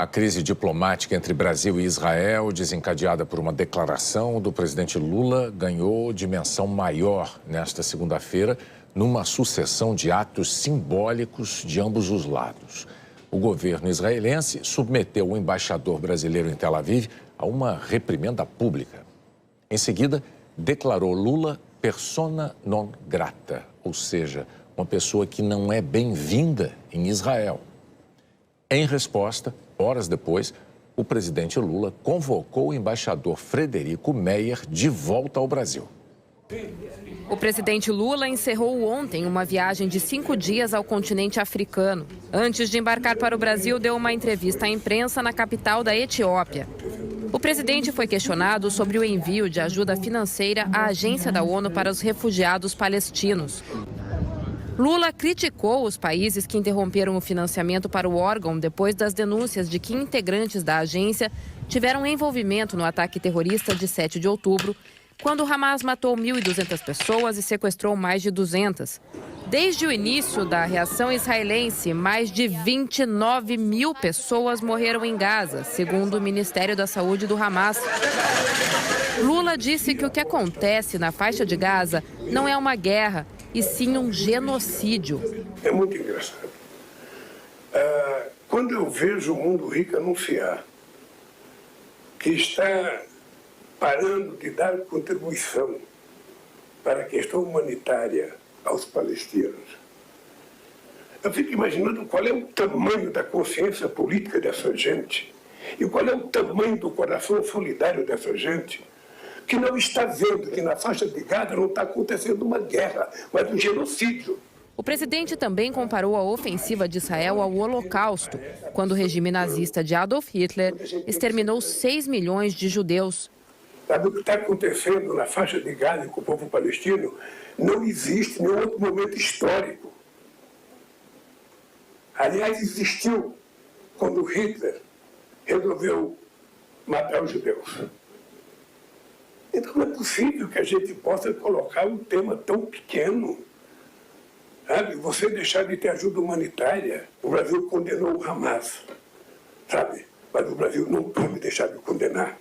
A crise diplomática entre Brasil e Israel, desencadeada por uma declaração do presidente Lula, ganhou dimensão maior nesta segunda-feira, numa sucessão de atos simbólicos de ambos os lados. O governo israelense submeteu o embaixador brasileiro em Tel Aviv a uma reprimenda pública. Em seguida, declarou Lula persona non grata, ou seja, uma pessoa que não é bem-vinda em Israel. Em resposta, horas depois, o presidente Lula convocou o embaixador Frederico Meyer de volta ao Brasil. O presidente Lula encerrou ontem uma viagem de 5 dias ao continente africano. Antes de embarcar para o Brasil, deu uma entrevista à imprensa na capital da Etiópia. O presidente foi questionado sobre o envio de ajuda financeira à Agência da ONU para os Refugiados Palestinos. Lula criticou os países que interromperam o financiamento para o órgão depois das denúncias de que integrantes da agência tiveram envolvimento no ataque terrorista de 7 de outubro, quando o Hamas matou 1.200 pessoas e sequestrou mais de 200. Desde o início da reação israelense, mais de 29 mil pessoas morreram em Gaza, segundo o Ministério da Saúde do Hamas. Lula disse que o que acontece na faixa de Gaza não é uma guerra, e sim um genocídio. É muito engraçado. Quando eu vejo o Mundo Rico anunciar que está parando de dar contribuição para a questão humanitária aos palestinos, eu fico imaginando qual é o tamanho da consciência política dessa gente e qual é o tamanho do coração solidário dessa gente, que não está vendo que na faixa de Gaza não está acontecendo uma guerra, mas um genocídio. O presidente também comparou a ofensiva de Israel ao Holocausto, quando o regime nazista de Adolf Hitler exterminou 6 milhões de judeus. Sabe o que está acontecendo na faixa de Gaza com o povo palestino? Não existe nenhum outro momento histórico. Aliás, existiu quando Hitler resolveu matar os judeus. Então não é possível que a gente possa colocar um tema tão pequeno. Sabe? Você deixar de ter ajuda humanitária. O Brasil condenou o Hamas, sabe? Mas o Brasil não pode deixar de condenar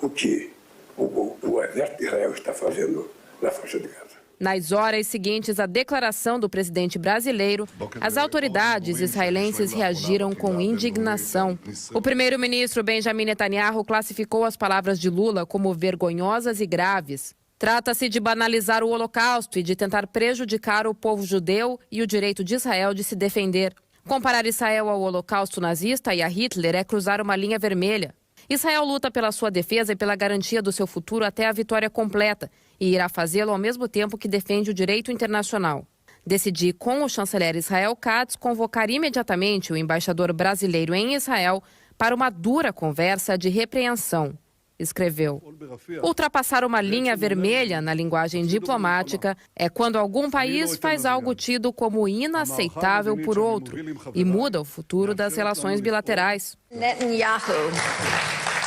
o que o exército de Israel está fazendo na faixa de Gaza. Nas horas seguintes à declaração do presidente brasileiro, as autoridades israelenses reagiram com indignação. O primeiro-ministro Benjamin Netanyahu classificou as palavras de Lula como vergonhosas e graves. Trata-se de banalizar o Holocausto e de tentar prejudicar o povo judeu e o direito de Israel de se defender. Comparar Israel ao Holocausto nazista e a Hitler é cruzar uma linha vermelha. Israel luta pela sua defesa e pela garantia do seu futuro até a vitória completa e irá fazê-lo ao mesmo tempo que defende o direito internacional. Decidi, com o chanceler Israel Katz, convocar imediatamente o embaixador brasileiro em Israel para uma dura conversa de repreensão, escreveu. Ultrapassar uma linha vermelha na linguagem diplomática é quando algum país faz algo tido como inaceitável por outro e muda o futuro das relações bilaterais.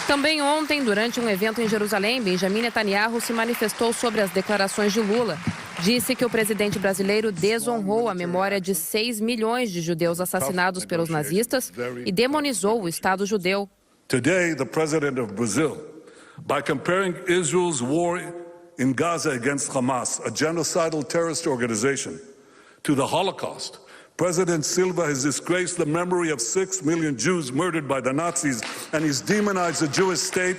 Também ontem, durante um evento em Jerusalém, Benjamin Netanyahu se manifestou sobre as declarações de Lula. Disse que o presidente brasileiro desonrou a memória de 6 milhões de judeus assassinados pelos nazistas e demonizou o Estado judeu. Today, the president of Brazil, by comparing Israel's war in Gaza against Hamas, a genocidal terrorist organization, to the Holocaust, President Silva has disgraced the memory of 6 million Jews murdered by the Nazis, and he's demonized the Jewish state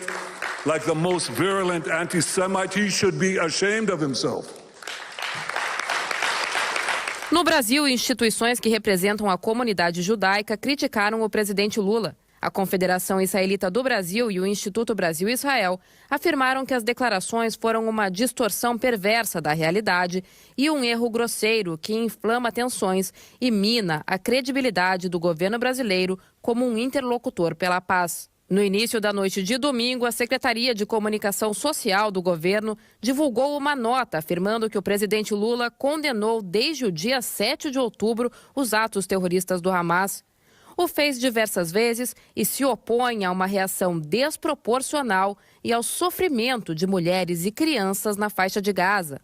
like the most virulent anti-Semite. He should be ashamed of himself. No Brasil, instituições que representam a comunidade judaica criticaram o presidente Lula. A Confederação Israelita do Brasil e o Instituto Brasil-Israel afirmaram que as declarações foram uma distorção perversa da realidade e um erro grosseiro que inflama tensões e mina a credibilidade do governo brasileiro como um interlocutor pela paz. No início da noite de domingo, a Secretaria de Comunicação Social do governo divulgou uma nota afirmando que o presidente Lula condenou desde o dia 7 de outubro os atos terroristas do Hamas. O fez diversas vezes e se opõe a uma reação desproporcional e ao sofrimento de mulheres e crianças na faixa de Gaza.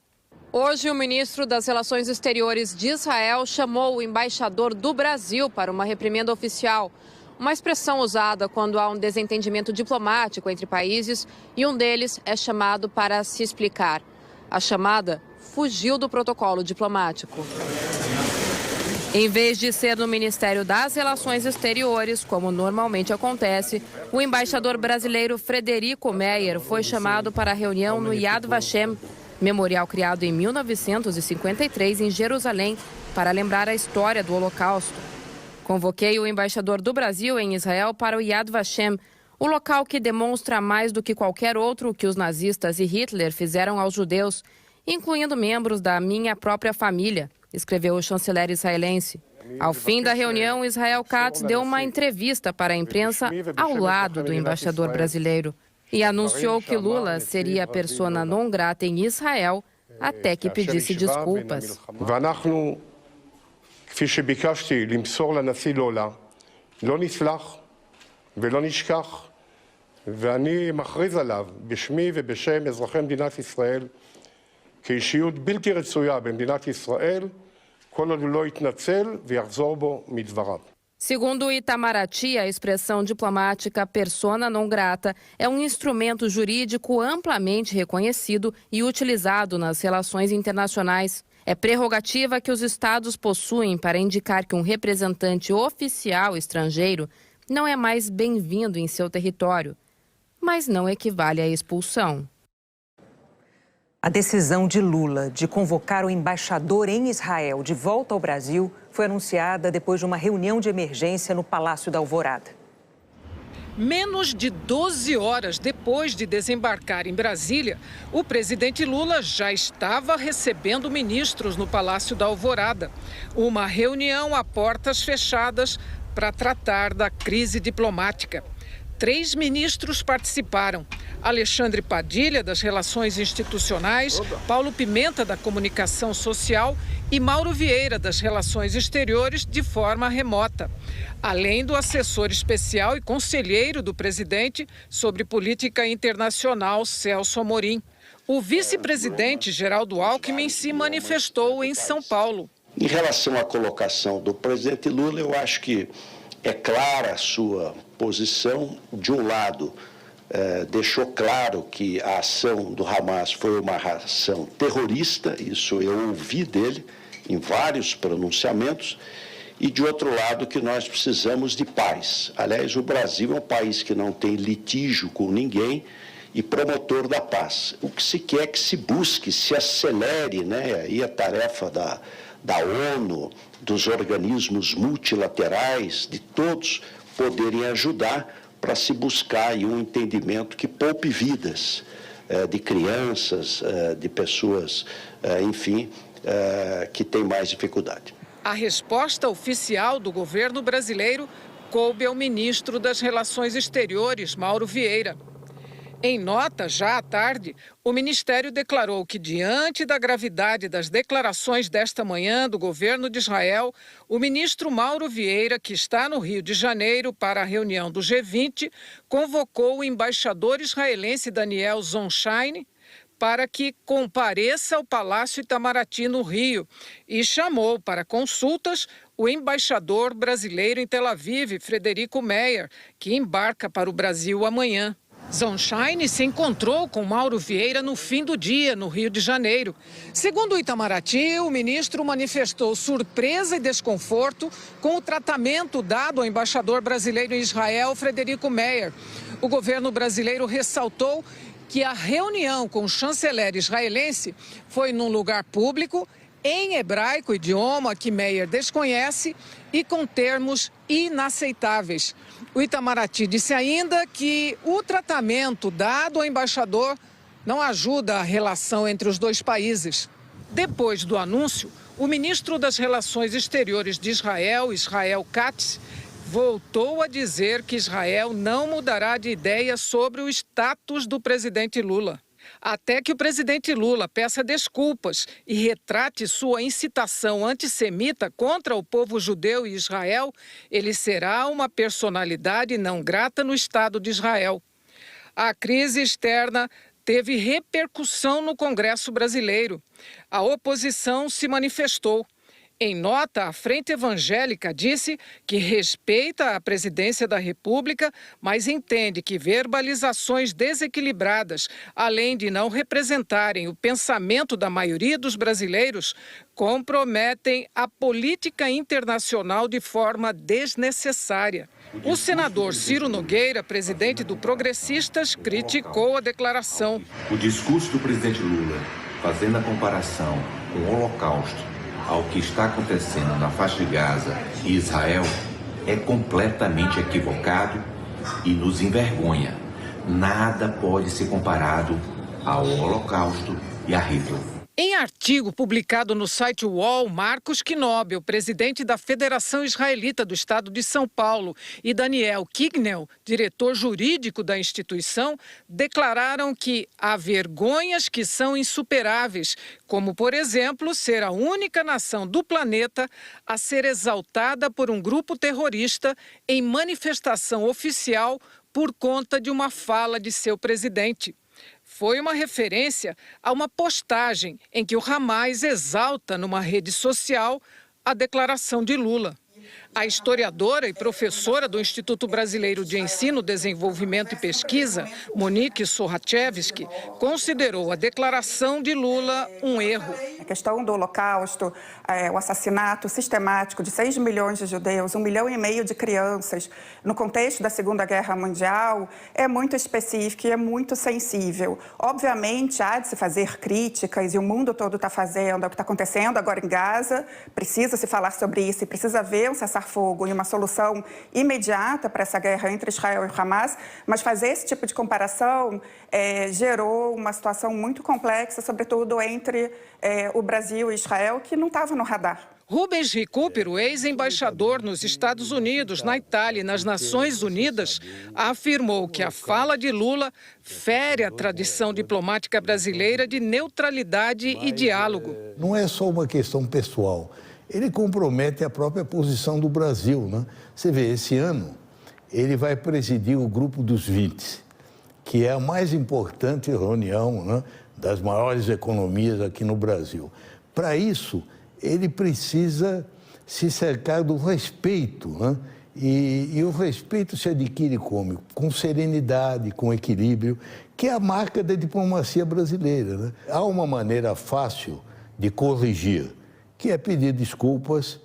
Hoje, o ministro das Relações Exteriores de Israel chamou o embaixador do Brasil para uma reprimenda oficial. uma expressão usada quando há um desentendimento diplomático entre países e um deles é chamado para se explicar. A chamada fugiu do protocolo diplomático. Em vez de ser no Ministério das Relações Exteriores, como normalmente acontece, o embaixador brasileiro Frederico Meyer foi chamado para a reunião no Yad Vashem, memorial criado em 1953 em Jerusalém, para lembrar a história do Holocausto. Convoquei o embaixador do Brasil em Israel para o Yad Vashem, o local que demonstra mais do que qualquer outro o que os nazistas e Hitler fizeram aos judeus, incluindo membros da minha própria família, escreveu o chanceler israelense. Ao fim da reunião, Israel Katz deu uma entrevista para a imprensa ao lado do embaixador brasileiro e anunciou que Lula seria persona non grata em Israel até que pedisse desculpas. כפי שביקשתי למסור לנשיא לולה, לא נסלח ולא נשכח, ואני מכריז עליו בשמי ובשם אזרחי מדינת ישראל כאישיות בלתי רצויה במדינת ישראל, כל עוד הוא לא יתנצל ויחזור בו מדבריו. Segundo Itamaraty, a expressão diplomática persona non grata é um instrumento jurídico amplamente reconhecido e utilizado nas relações internacionais. É prerrogativa que os estados possuem para indicar que um representante oficial estrangeiro não é mais bem-vindo em seu território, mas não equivale à expulsão. A decisão de Lula de convocar o embaixador em Israel de volta ao Brasil foi anunciada depois de uma reunião de emergência no Palácio da Alvorada. Menos de 12 horas depois de desembarcar em Brasília, o presidente Lula já estava recebendo ministros no Palácio da Alvorada. Uma reunião a portas fechadas para tratar da crise diplomática. 3 ministros participaram: Alexandre Padilha, das Relações Institucionais, Paulo Pimenta, da Comunicação Social e Mauro Vieira, das Relações Exteriores, de forma remota. Além do assessor especial e conselheiro do presidente sobre política internacional, Celso Amorim. O vice-presidente Geraldo Alckmin se manifestou em São Paulo. Em relação à colocação do presidente Lula, eu acho que é clara a sua posição. De um lado, deixou claro que a ação do Hamas foi uma ação terrorista, isso eu ouvi dele em vários pronunciamentos, e de outro lado que nós precisamos de paz. Aliás, o Brasil é um país que não tem litígio com ninguém e promotor da paz. O que se quer é que se busque, se acelere, aí a tarefa da ONU, dos organismos multilaterais, de todos poderem ajudar para se buscar aí um entendimento que poupe vidas de crianças, de pessoas, enfim, que têm mais dificuldade. A resposta oficial do governo brasileiro coube ao ministro das Relações Exteriores, Mauro Vieira. Em nota, já à tarde, o Ministério declarou que, diante da gravidade das declarações desta manhã do governo de Israel, o ministro Mauro Vieira, que está no Rio de Janeiro para a reunião do G20, convocou o embaixador israelense Daniel Zonshine para que compareça ao Palácio Itamaraty, no Rio, e chamou para consultas o embaixador brasileiro em Tel Aviv, Frederico Meyer, que embarca para o Brasil amanhã. Zonshine se encontrou com Mauro Vieira no fim do dia, no Rio de Janeiro. Segundo o Itamaraty, o ministro manifestou surpresa e desconforto com o tratamento dado ao embaixador brasileiro em Israel, Frederico Meyer. O governo brasileiro ressaltou que a reunião com o chanceler israelense foi num lugar público, em hebraico, idioma que Meyer desconhece, e com termos inaceitáveis. O Itamaraty disse ainda que o tratamento dado ao embaixador não ajuda a relação entre os dois países. Depois do anúncio, o ministro das Relações Exteriores de Israel, Israel Katz, voltou a dizer que Israel não mudará de ideia sobre o status do presidente Lula. Até que o presidente Lula peça desculpas e retrate sua incitação antissemita contra o povo judeu e Israel, ele será uma personalidade não grata no Estado de Israel. A crise externa teve repercussão no Congresso brasileiro. A oposição se manifestou. Em nota, a Frente Evangélica disse que respeita a presidência da República, mas entende que verbalizações desequilibradas, além de não representarem o pensamento da maioria dos brasileiros, comprometem a política internacional de forma desnecessária. O senador Ciro Nogueira, presidente do Progressistas, criticou a declaração. O discurso do presidente Lula, fazendo a comparação com o Holocausto ao que está acontecendo na faixa de Gaza e Israel, é completamente equivocado e nos envergonha. Nada pode ser comparado ao Holocausto e a Hitler. Em artigo publicado no site UOL, Marcos Knobel, presidente da Federação Israelita do Estado de São Paulo, e Daniel Kignel, diretor jurídico da instituição, declararam que há vergonhas que são insuperáveis, como, por exemplo, ser a única nação do planeta a ser exaltada por um grupo terrorista em manifestação oficial por conta de uma fala de seu presidente. Foi uma referência a uma postagem em que o Hamas exalta numa rede social a declaração de Lula. A historiadora e professora do Instituto Brasileiro de Ensino, Desenvolvimento e Pesquisa, Monique Sochachevski, considerou a declaração de Lula um erro. A questão do Holocausto, o assassinato sistemático de 6 milhões de judeus, 1,5 milhão de crianças, no contexto da Segunda Guerra Mundial, é muito específico e é muito sensível. Obviamente, há de se fazer críticas, e o mundo todo está fazendo, é o que está acontecendo agora em Gaza, precisa se falar sobre isso e precisa haver um cessar-fogo e uma solução imediata para essa guerra entre Israel e o Hamas, mas fazer esse tipo de comparação gerou uma situação muito complexa, sobretudo entre o Brasil e Israel, que não estava no radar. Rubens Recupero, ex-embaixador nos Estados Unidos, na Itália e nas Nações Unidas, afirmou que a fala de Lula fere a tradição diplomática brasileira de neutralidade e diálogo. Não é só uma questão pessoal. Ele compromete a própria posição do Brasil, né? Você vê, esse ano ele vai presidir o Grupo dos 20, que é a mais importante reunião, né, das maiores economias aqui no Brasil. Para isso, ele precisa se cercar do respeito, né? E o respeito se adquire como? Com serenidade, com equilíbrio, que é a marca da diplomacia brasileira, né? Há uma maneira fácil de corrigir, que é pedir desculpas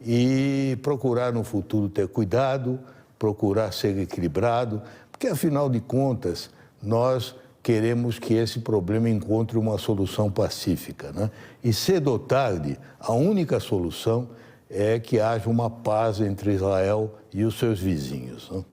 e procurar no futuro ter cuidado, procurar ser equilibrado, porque, afinal de contas, nós queremos que esse problema encontre uma solução pacífica, né? E, cedo ou tarde, a única solução é que haja uma paz entre Israel e os seus vizinhos, né?